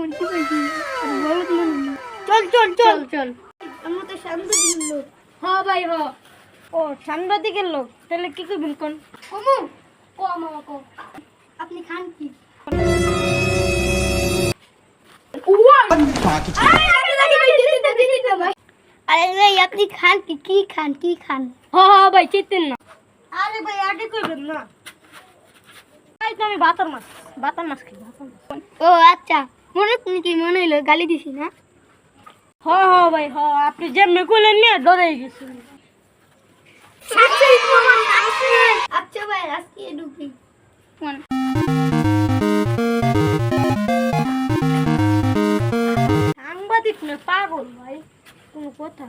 মনতে পাইছি বলত মন চল চল চল চল আমরা তো সাংবাদিকের লোক ভাই ও সাংবাদিকের লোক তাহলে কি করবেন কোন কমু মামা কো আপনি খান কি আরে ভাই আপনি খান কি খান ভাই চিতেন না আরে ভাই আগে করবেন না তাই তো আমি বাতার মাছ খাই ও আচ্ছা মনে হইলো গালি দিছি না ভাই আপনি যেমনি কইলেন না ডরে গেছি আচ্ছা ভাই আজকে ঢুকি সাংবাদিক না পাগল ভাই কোনো কথা